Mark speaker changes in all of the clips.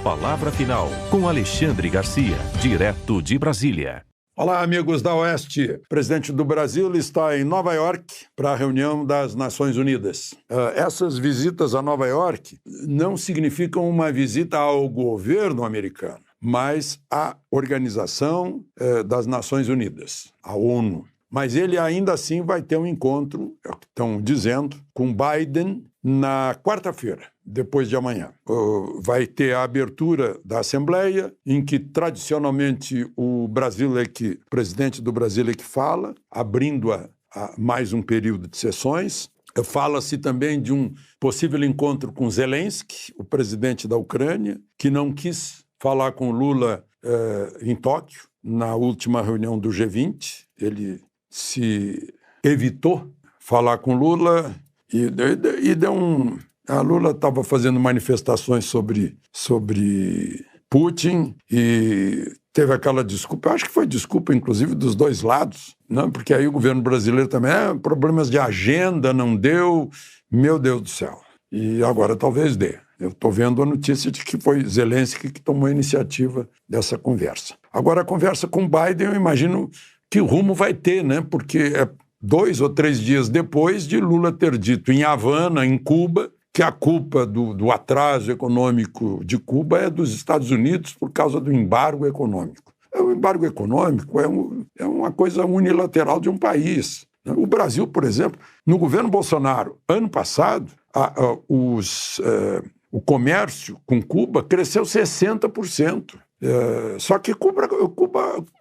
Speaker 1: Palavra Final, com Alexandre Garcia, direto de Brasília.
Speaker 2: Olá, amigos da Oeste. O presidente do Brasil está em Nova York para a reunião das Nações Unidas. Essas visitas a Nova York não significam uma visita ao governo americano, mas à Organização das Nações Unidas, a ONU. Mas ele ainda assim vai ter um encontro, é o que estão dizendo, com Biden na quarta-feira, depois de amanhã. Vai ter a abertura da Assembleia, em que tradicionalmente o presidente do Brasil é que fala, abrindo a mais um período de sessões. Fala-se também de um possível encontro com Zelensky, o presidente da Ucrânia, que não quis falar com Lula em Tóquio, na última reunião do G20. Ele se evitou falar com Lula e deu um... A Lula estava fazendo manifestações sobre Putin e teve aquela desculpa, eu acho que foi desculpa inclusive dos dois lados, né? Porque aí o governo brasileiro também, problemas de agenda, não deu, meu Deus do céu. E agora talvez dê. Eu estou vendo a notícia de que foi Zelensky que tomou a iniciativa dessa conversa. Agora a conversa com Biden, eu imagino que rumo vai ter, né? Porque é 2 ou 3 dias depois de Lula ter dito em Havana, em Cuba, que a culpa do atraso econômico de Cuba é dos Estados Unidos por causa do embargo econômico. O embargo econômico é uma coisa unilateral de um país. O Brasil, por exemplo, no governo Bolsonaro, ano passado, o comércio com Cuba cresceu 60%. Só que Cuba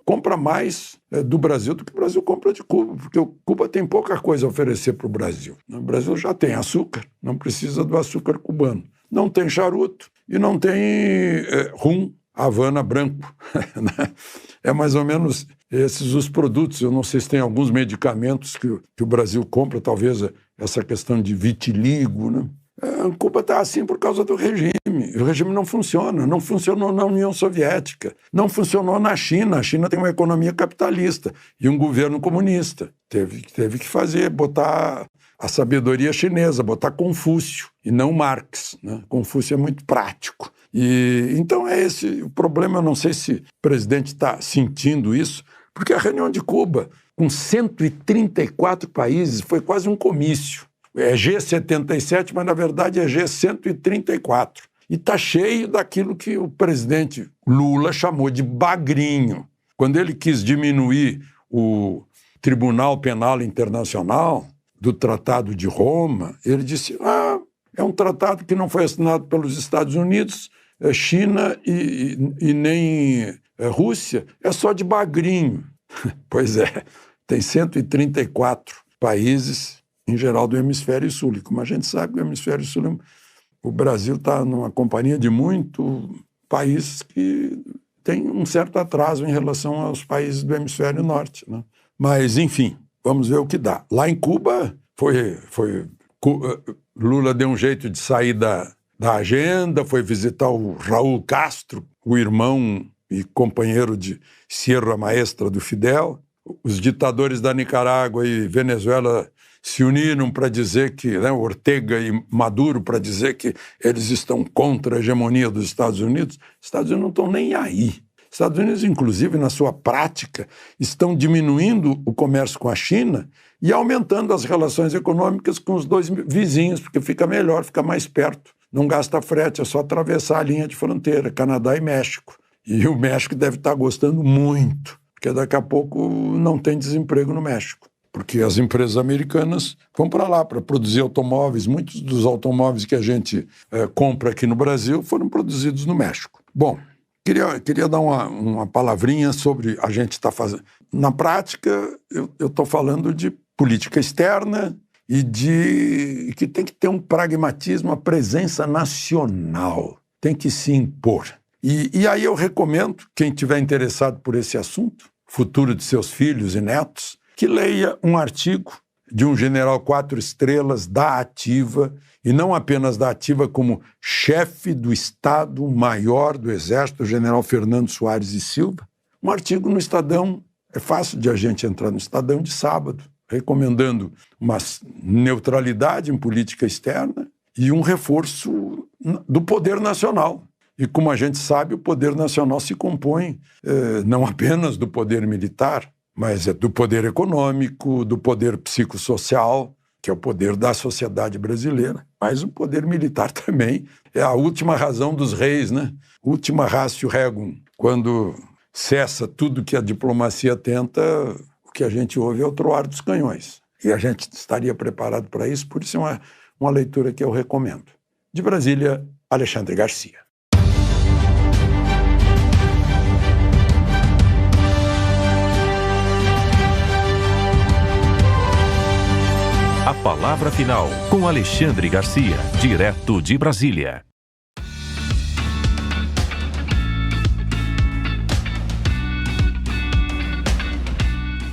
Speaker 2: compra mais do Brasil do que o Brasil compra de Cuba, porque Cuba tem pouca coisa a oferecer para o Brasil. O Brasil já tem açúcar, não precisa do açúcar cubano. Não tem charuto e não tem rum Havana branco. É mais ou menos esses os produtos. Eu não sei se tem alguns medicamentos que o Brasil compra, talvez essa questão de vitiligo, né? Cuba está assim por causa do regime. O regime não funciona. Não funcionou na União Soviética. Não funcionou na China. A China tem uma economia capitalista e um governo comunista. Teve que botar a sabedoria chinesa, botar Confúcio e não Marx, né? Confúcio é muito prático. E então é esse o problema. Eu não sei se o presidente está sentindo isso, porque a reunião de Cuba, com 134 países, foi quase um comício. É G77, mas na verdade é G134. E está cheio daquilo que o presidente Lula chamou de bagrinho. Quando ele quis diminuir o Tribunal Penal Internacional do Tratado de Roma, ele disse, é um tratado que não foi assinado pelos Estados Unidos, China e nem Rússia, é só de bagrinho. Pois é, tem 134 países, em geral do hemisfério sul. E como a gente sabe, o hemisfério sul, o Brasil está numa companhia de muitos países que tem um certo atraso em relação aos países do hemisfério norte, né? Mas, enfim, vamos ver o que dá. Lá em Cuba, Lula deu um jeito de sair da agenda, foi visitar o Raul Castro, o irmão e companheiro de Sierra Maestra do Fidel. Os ditadores da Nicarágua e Venezuela se uniram para dizer que, né, Ortega e Maduro, para dizer que eles estão contra a hegemonia dos Estados Unidos. Os Estados Unidos não estão nem aí. Os Estados Unidos, inclusive, na sua prática, estão diminuindo o comércio com a China e aumentando as relações econômicas com os dois vizinhos, porque fica melhor, fica mais perto. Não gasta frete, é só atravessar a linha de fronteira, Canadá e México. E o México deve estar gostando muito, porque daqui a pouco não tem desemprego no México. Porque as empresas americanas vão para lá para produzir automóveis. Muitos dos automóveis que a gente compra aqui no Brasil foram produzidos no México. Bom, queria dar uma palavrinha sobre a gente está fazendo. Na prática, eu estou falando de política externa e de que tem que ter um pragmatismo, a presença nacional. Tem que se impor. E aí eu recomendo, quem estiver interessado por esse assunto, futuro de seus filhos e netos, que leia um artigo de um general 4 estrelas da Ativa, e não apenas da Ativa, como chefe do Estado-Maior do Exército, o general Fernando Soares e Silva, um artigo no Estadão, é fácil de a gente entrar no Estadão de sábado, recomendando uma neutralidade em política externa e um reforço do poder nacional. E como a gente sabe, o poder nacional se compõe não apenas do poder militar, mas do poder econômico, do poder psicossocial, que é o poder da sociedade brasileira. Mas o poder militar também é a última razão dos reis, né? Última ratio regum. Quando cessa tudo que a diplomacia tenta, o que a gente ouve é o troar dos canhões. E a gente estaria preparado para isso, por isso é uma leitura que eu recomendo. De Brasília, Alexandre Garcia.
Speaker 1: A palavra final com Alexandre Garcia, direto de Brasília.